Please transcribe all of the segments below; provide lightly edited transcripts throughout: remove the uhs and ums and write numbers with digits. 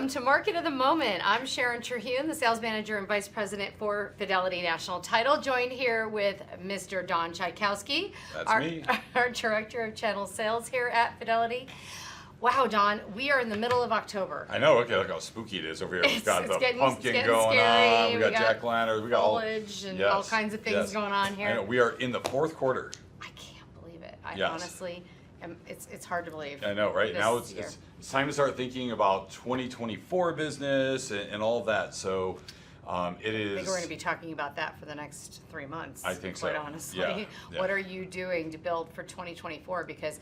Welcome to Market of the Moment. I'm Sharon Terhune, the Sales Manager and Vice President for Fidelity National Title, joined here with Mr. Don Tchaikovsky, Me. Our Director of Channel Sales here at Fidelity. Wow, Don, we are in the middle of October. I know. Okay, look how spooky it is over here. We've got the pumpkin going scary. on. We got jack-o'-lanterns. We got foliage and all kinds of things going on here. I know. We are in the fourth quarter. I can't believe it. I honestly, it's hard to believe. I know, right? Now it's time to start thinking about 2024 business and all of that. So it is. I think we're going to be talking about that for the next 3 months. I think quite so. honestly. Yeah. What are you doing to build for 2024? Because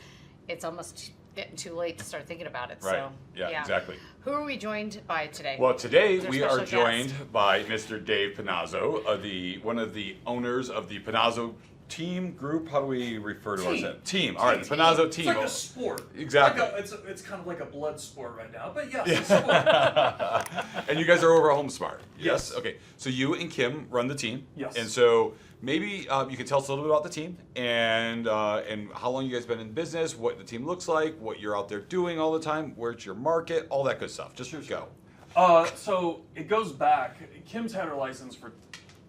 it's almost getting too late to start thinking about it. Right. So, yeah, exactly. Who are we joined by today? Well, today Who's our we are special joined guest? by Mr. Dave Panozzo, one of the owners of the Panozzo team group. How do we refer to ourselves? Team. All right, the Panozzo team. It's like a sport. Exactly. It's kind of like a blood sport right now, but yes, it's a sport. And you guys are over at HomeSmart. Yes. Okay. So you and Kim run the team. Yes. And so maybe you can tell us a little bit about the team and how long you guys been in business, what the team looks like, what you're out there doing all the time, where's your market, all that good stuff. Just go. So it goes back. Kim's had her license for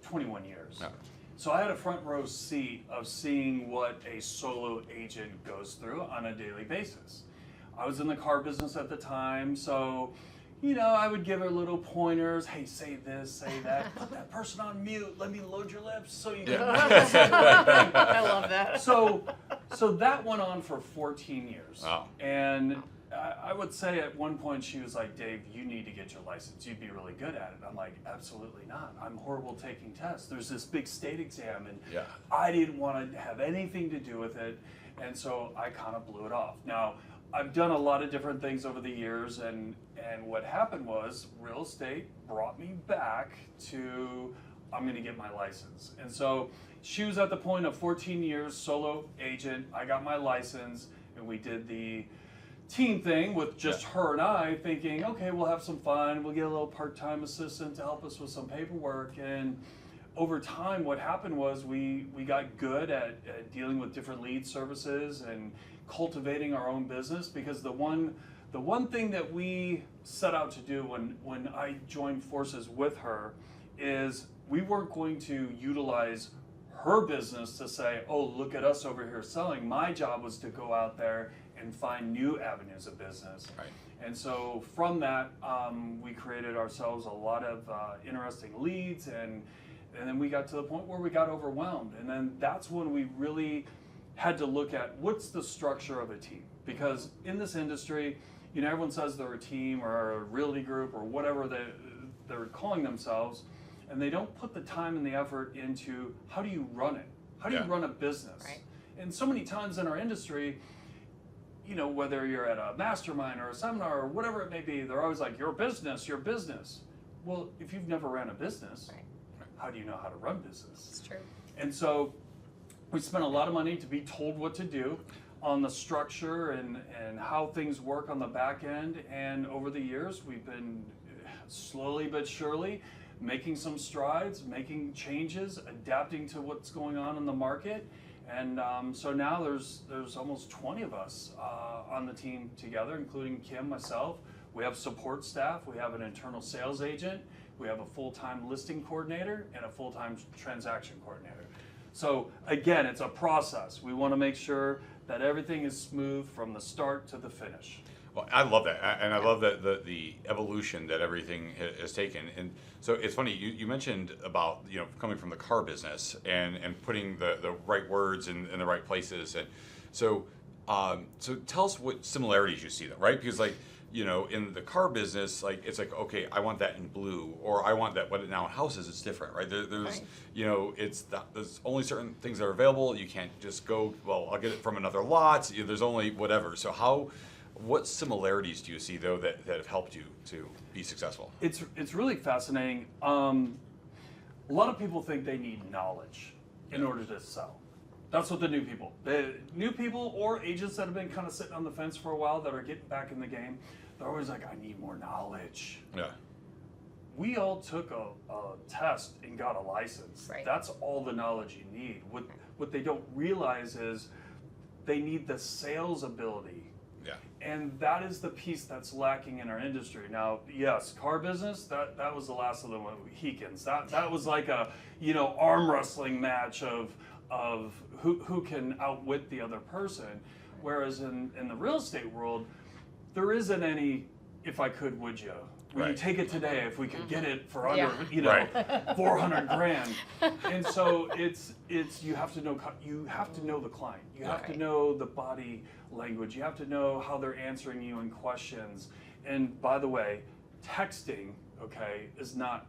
21 years. Yeah. So I had a front row seat of seeing what a solo agent goes through on a daily basis. I was in the car business at the time, so I would give her little pointers. Hey, say this, say that. Put that person on mute. Let me load your lips so you can. I love that. So that went on for 14 years. Wow. And I would say at one point she was like, Dave, you need to get your license. You'd be really good at it. I'm like, absolutely not. I'm horrible taking tests. There's this big state exam, and I didn't want to have anything to do with it. And so I kind of blew it off. Now, I've done a lot of different things over the years, and what happened was real estate brought me back to I'm going to get my license. And so she was at the point of 14 years, solo agent. I got my license, and we did the team thing with just her and I, thinking, okay, we'll have some fun. We'll get a little part-time assistant to help us with some paperwork. And over time, what happened was we got good at dealing with different lead services and cultivating our own business, because the one thing that we set out to do when I joined forces with her is we weren't going to utilize her business to say, oh, look at us over here selling. My job was to go out there and find new avenues of business. Right. And so from that, we created ourselves a lot of interesting leads, and then we got to the point where we got overwhelmed. And then that's when we really had to look at what's the structure of a team. Because in this industry, everyone says they're a team or a realty group or whatever they're calling themselves, and they don't put the time and the effort into how do you run it? How do you run a business? Right. And so many times in our industry, whether you're at a mastermind or a seminar or whatever it may be, they're always like, your business, your business. Well, if you've never ran a business, how do you know how to run business? It's true. And so we spent a lot of money to be told what to do on the structure and how things work on the back end. And over the years, we've been slowly but surely making some strides, making changes, adapting to what's going on in the market. And so now there's almost 20 of us on the team together, including Kim, myself. We have support staff. We have an internal sales agent. We have a full-time listing coordinator and a full-time transaction coordinator. So again, it's a process. We want to make sure that everything is smooth from the start to the finish. Well, I love that, and I love that the evolution that everything has taken. And so it's funny, you mentioned about coming from the car business and putting the right words in the right places. And so tell us what similarities you see though, right? Because in the car business, it's like, okay, I want that in blue, or I want that. But now in houses, it's different, right? There's there's only certain things that are available. You can't just go, well, I'll get it from another lot. There's only whatever. So what similarities do you see though that have helped you to be successful? It's really fascinating. A lot of people think they need knowledge in order to sell. That's what the new people or agents that have been kind of sitting on the fence for a while that are getting back in the game, they're always like, I need more knowledge. Yeah. We all took a test and got a license. Right. That's all the knowledge you need. What they don't realize is they need the sales ability Yeah. And that is the piece that's lacking in our industry. Now, yes, car business, that was the last of the Mohicans. That was like a, arm wrestling match of who can outwit the other person. Whereas in the real estate world, there isn't any, if I could, would you? Will you take it today if we could get it for under, 400 grand? And so it's you have to know the client. You have to know the body language. You have to know how they're answering you in questions. And by the way, texting, is not,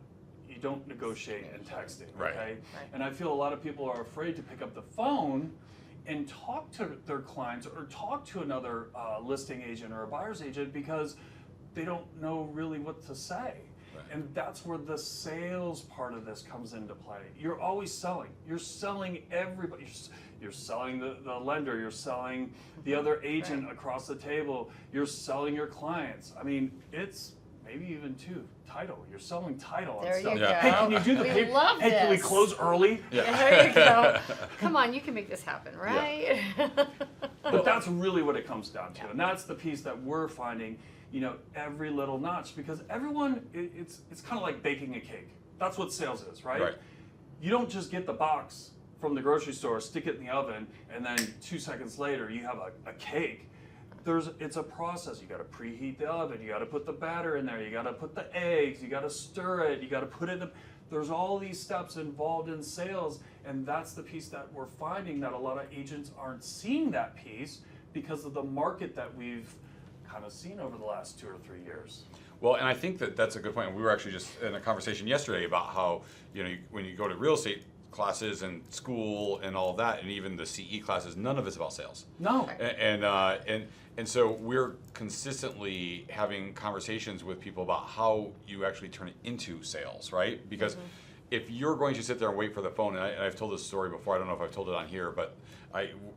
you don't negotiate in texting, okay? Right. And I feel a lot of people are afraid to pick up the phone and talk to their clients or talk to another listing agent or a buyer's agent because they don't know really what to say. Right. And that's where the sales part of this comes into play. You're always selling. You're selling everybody. You're selling the lender. You're selling the other agent across the table. You're selling your clients. I mean, it's maybe even title. You're selling title on There stuff. you go. Hey, can you do the paper? Love Hey, can we this. close early? There you go. Come on, you can make this happen, right? But that's really what it comes down to. And that's the piece that we're finding, every little notch, because everyone, it's kind of like baking a cake. That's what sales is, right? You don't just get the box from the grocery store, stick it in the oven, and then 2 seconds later you have a cake. It's a process. You got to preheat the oven. You got to put the batter in there. You got to put the eggs. You got to stir it. You got to put it in. There's all these steps involved in sales, and that's the piece that we're finding that a lot of agents aren't seeing that piece because of the market that we've kind of seen over the last 2 or 3 years. Well, and I think that's a good point. We were actually just in a conversation yesterday about how, when you go to real estate classes and school and all of that, and even the CE classes, none of it's about sales. No. And so we're consistently having conversations with people about how you actually turn it into sales, right? Because if you're going to sit there and wait for the phone, and I've told this story before, I don't know if I've told it on here, but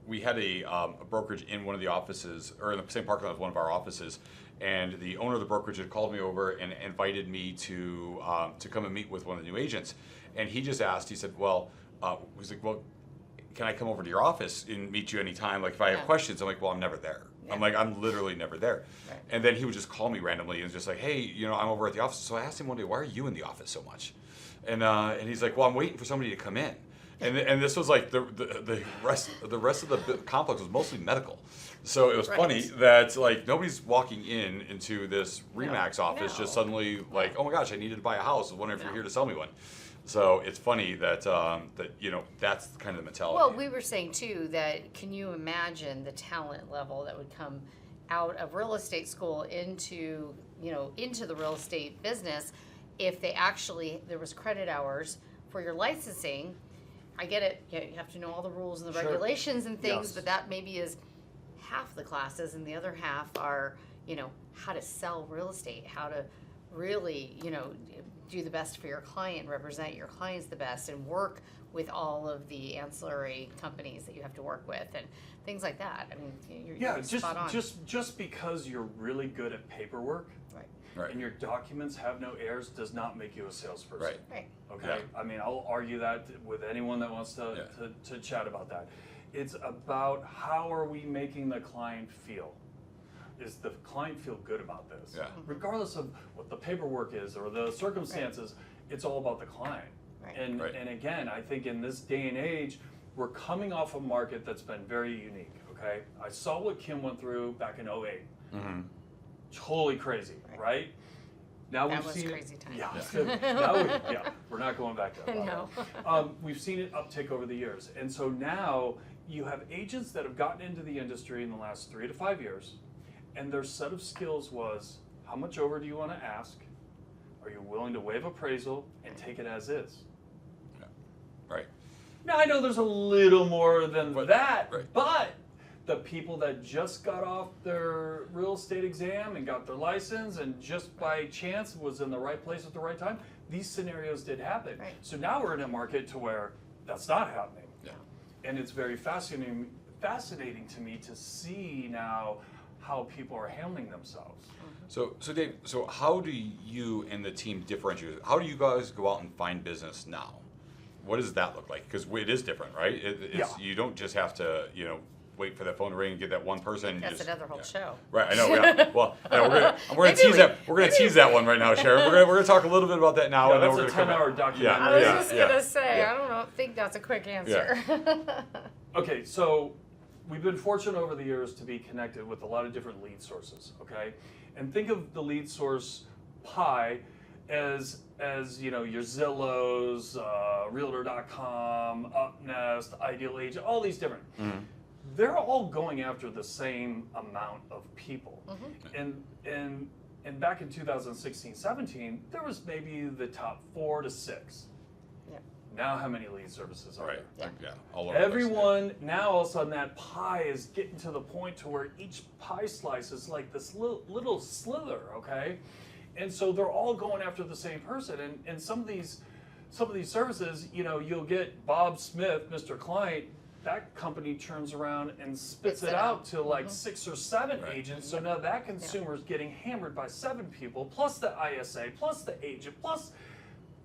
we had a brokerage in one of the offices, or in the same parking lot as one of our offices, and the owner of the brokerage had called me over and invited me to come and meet with one of the new agents. And he just asked, he said, can I come over to your office and meet you anytime? Like if I have questions, I'm like, well, I'm never there. I'm like, I'm literally never there. Right. And then he would just call me randomly and was just like, hey, I'm over at the office. So I asked him one day, why are you in the office so much? And he's like, well, I'm waiting for somebody to come in. And this was like the rest of the complex was mostly medical. So it was funny that like nobody's walking into this Remax office just suddenly like, oh my gosh, I needed to buy a house. I was wondering if you're here to sell me one. So it's funny that that's kind of the mentality. Well, we were saying too that can you imagine the talent level that would come out of real estate school into the real estate business if there was credit hours for your licensing. I get it. You have to know all the rules and the regulations and things, but that maybe is half the classes, and the other half are how to sell real estate, how to really do the best for your client, represent your clients the best, and work with all of the ancillary companies that you have to work with and things like that. I mean, you're spot on. Just because you're really good at paperwork, right, and your documents have no errors does not make you a salesperson. Right. Okay. Yeah. I mean, I'll argue that with anyone that wants to chat about that. It's about how are we making the client feel. Is the client feel good about this? Yeah. Regardless of what the paperwork is or the circumstances, it's all about the client. Right. And again, I think in this day and age, we're coming off a market that's been very unique. Okay, I saw what Kim went through back in 08. Mm-hmm. Totally crazy, right? Now That we've was seen crazy it. time. Yeah, we're not going back there. No. We've seen it uptick over the years, and so now you have agents that have gotten into the industry in the last 3 to 5 years, and their set of skills was: how much over do you want to ask? Are you willing to waive appraisal and take it as is? Yeah. Right. Now I know there's a little more than that, right. But the people that just got off their real estate exam and got their license and just by chance was in the right place at the right time, these scenarios did happen. Right. So now we're in a market to where that's not happening. Yeah. And it's very fascinating to me to see now how people are handling themselves. So Dave, how do you and the team differentiate? How do you guys go out and find business now? What does that look like? Because it is different, right? You don't just have to, wait for that phone to ring and get that one person. That's another whole show. Right, I know. Yeah. Well, we're gonna tease that. We're gonna tease that one right now, Sharon. We're gonna talk a little bit about that now, and then we're that's gonna a 10-hour documentary. I was just gonna say, I don't think that's a quick answer. Okay, so we've been fortunate over the years to be connected with a lot of different lead sources. Okay, and think of the lead source pie as your Zillows, Realtor.com, UpNest, Ideal Agent, all these different. Mm-hmm. They're all going after the same amount of people. Mm-hmm. And back in 2016-17, there was maybe the top 4 to 6. Yeah. Now how many lead services are there? Yeah. All over Everyone, now all of a sudden that pie is getting to the point to where each pie slice is like this little slither, okay? And so they're all going after the same person. And some of these services, you'll get Bob Smith, Mr. Client, that company turns around and spits it out to like 6 or 7 agents. So now that consumer is getting hammered by 7 people, plus the ISA, plus the agent, plus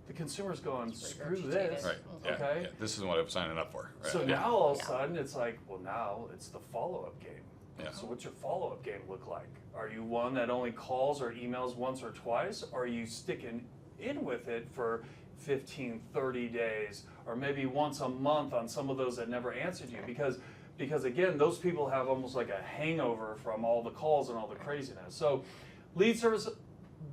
the consumer's going, screw this. Right. Okay. Yeah. This isn't what I'm signing up for. Right. So now all of a sudden it's like, well, now it's the follow-up game. Yeah. So what's your follow-up game look like? Are you one that only calls or emails once or twice? Or are you sticking in with it for 15, 30 days, or maybe once a month on some of those that never answered you? Because again, those people have almost like a hangover from all the calls and all the craziness. So lead service,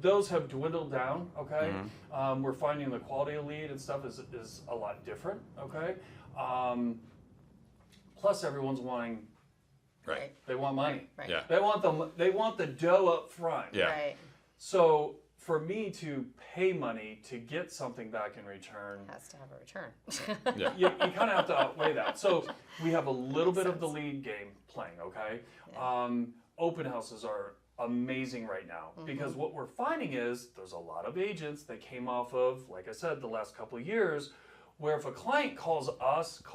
those have dwindled down, okay? Mm-hmm. We're finding the quality of lead and stuff is a lot different, okay? Plus everyone's wanting, right? They want money. Right. Yeah. They want the dough up front. Yeah. Right. So for me to pay money to get something back in return, has to have a return. Yeah. you kind of have to outweigh that. So we have a little bit of the lead game playing, okay? Yeah. Open houses are amazing right now because what we're finding is there's a lot of agents that came off of, like I said, the last couple of years, where if a client calls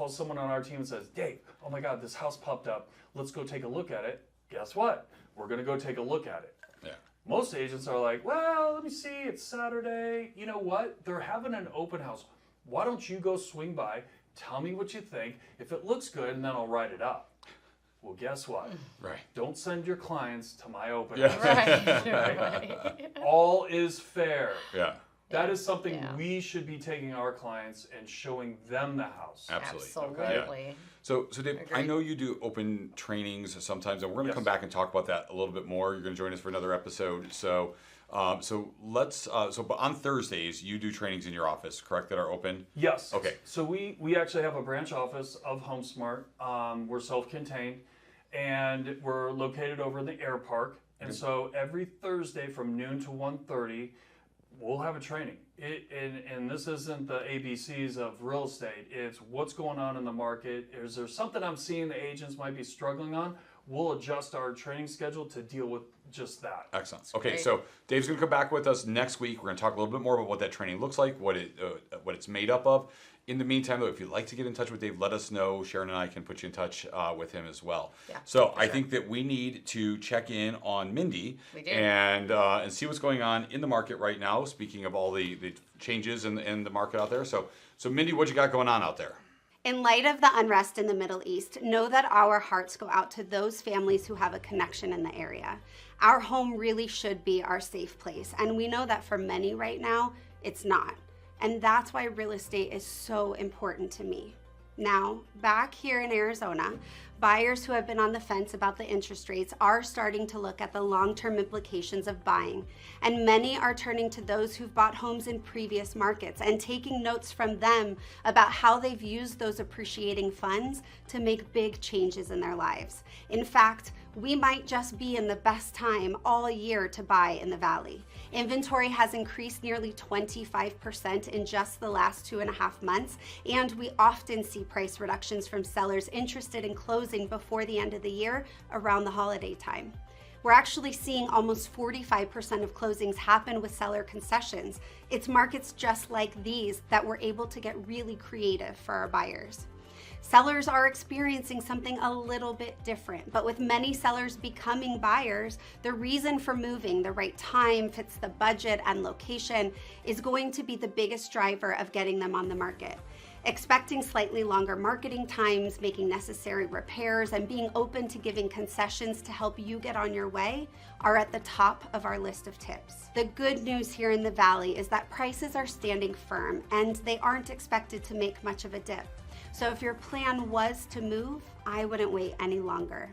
someone on our team and says, Dave, oh my God, this house popped up, let's go take a look at it. Guess what? We're gonna go take a look at it. Yeah. Most agents are like, well, let me see, it's Saturday. You know what? They're having an open house. Why don't you go swing by, tell me what you think. If it looks good, and then I'll write it up. Well, guess what? Right. Don't send your clients to my open Yeah. house. Right. All is fair. Yeah. That is something we should be taking our clients and showing them the house. Absolutely. Okay? Yeah. So Dave, I know you do open trainings sometimes, and we're going to come back and talk about that a little bit more. You're going to join us for another episode. So but on Thursdays you do trainings in your office, correct? That are open. Yes. Okay. So we actually have a branch office of HomeSmart. We're self-contained, and we're located over in the Air Park. And so every Thursday from noon to 1:30, we'll have a training. And this isn't the ABCs of real estate. It's what's going on in the market. Is there something I'm seeing the agents might be struggling on? We'll adjust our training schedule to deal with just that. Excellent. Okay, so Dave's going to come back with us next week. We're going to talk a little bit more about what that training looks like, what it's made up of. In the meantime, though, if you'd like to get in touch with Dave, let us know. Sharon and I can put you in touch with him as well. Yeah, so I think that we need to check in on Mindy and see what's going on in the market right now. Speaking of all the changes in the market out there, so Mindy, what you got going on out there? In light of the unrest in the Middle East, know that our hearts go out to those families who have a connection in the area. Our home really should be our safe place, and we know that for many right now, it's not. And that's why real estate is so important to me. Now, back here in Arizona, buyers who have been on the fence about the interest rates are starting to look at the long-term implications of buying, and many are turning to those who've bought homes in previous markets and taking notes from them about how they've used those appreciating funds to make big changes in their lives. In fact, we might just be in the best time all year to buy in the Valley. Inventory has increased nearly 25% in just the last 2.5 months, and we often see price reductions from sellers interested in closing before the end of the year around the holiday time. We're actually seeing almost 45% of closings happen with seller concessions. It's markets just like these that we're able to get really creative for our buyers. Sellers are experiencing something a little bit different, but with many sellers becoming buyers, the reason for moving, the right time, fits the budget and location, is going to be the biggest driver of getting them on the market. Expecting slightly longer marketing times, making necessary repairs, and being open to giving concessions to help you get on your way are at the top of our list of tips. The good news here in the Valley is that prices are standing firm and they aren't expected to make much of a dip. So if your plan was to move, I wouldn't wait any longer.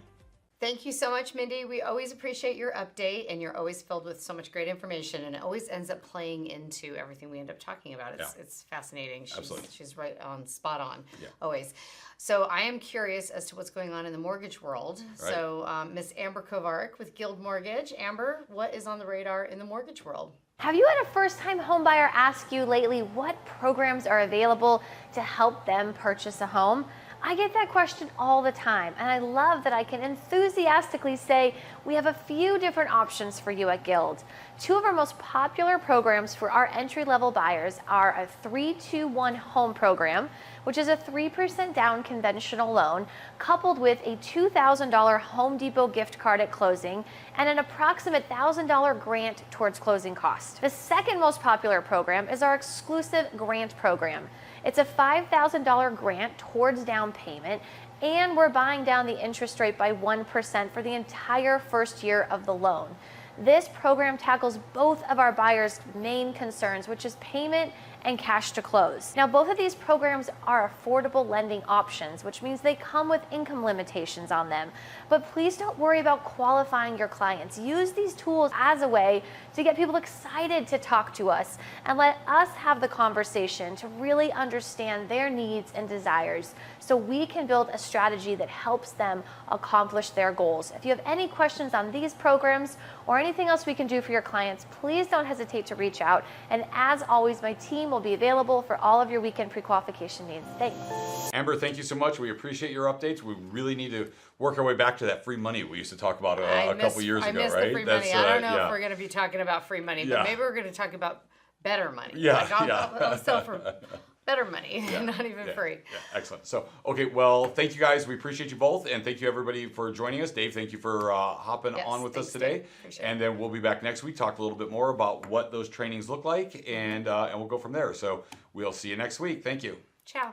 Thank you so much, Mindy. We always appreciate your update, and you're always filled with so much great information, and it always ends up playing into everything we end up talking about. It's fascinating. She's right on, spot on, always. So I am curious as to what's going on in the mortgage world. Right. So Miss Amber Kovarik with Guild Mortgage. Amber, what is on the radar in the mortgage world? Have you had a first-time homebuyer ask you lately what programs are available to help them purchase a home? I get that question all the time, and I love that I can enthusiastically say we have a few different options for you at Guild. Two of our most popular programs for our entry-level buyers are a 3-2-1 home program, which is a 3% down conventional loan, coupled with a $2,000 Home Depot gift card at closing and an approximate $1,000 grant towards closing costs. The second most popular program is our exclusive grant program. It's a $5,000 grant towards down payment, and we're buying down the interest rate by 1% for the entire first year of the loan. This program tackles both of our buyers' main concerns, which is payment and cash to close. Now, both of these programs are affordable lending options, which means they come with income limitations on them. But please don't worry about qualifying your clients. Use these tools as a way to get people excited to talk to us and let us have the conversation to really understand their needs and desires so we can build a strategy that helps them accomplish their goals. If you have any questions on these programs or anything else we can do for your clients, please don't hesitate to reach out. And as always, my team will be available for all of your weekend pre-qualification needs. Thanks. Amber, thank you so much. We appreciate your updates. We really need to work our way back to that free money we used to talk about a couple years ago, right? The free money. I don't know if we're going to be talking about free money, but maybe we're going to talk about better money. I'll sell for better money, not even free. Yeah, excellent. So, okay, well, thank you guys. We appreciate you both, and thank you everybody for joining us. Dave, thank you for hopping on with us today. And then we'll be back next week, talk a little bit more about what those trainings look like, and we'll go from there. So we'll see you next week. Thank you. Ciao.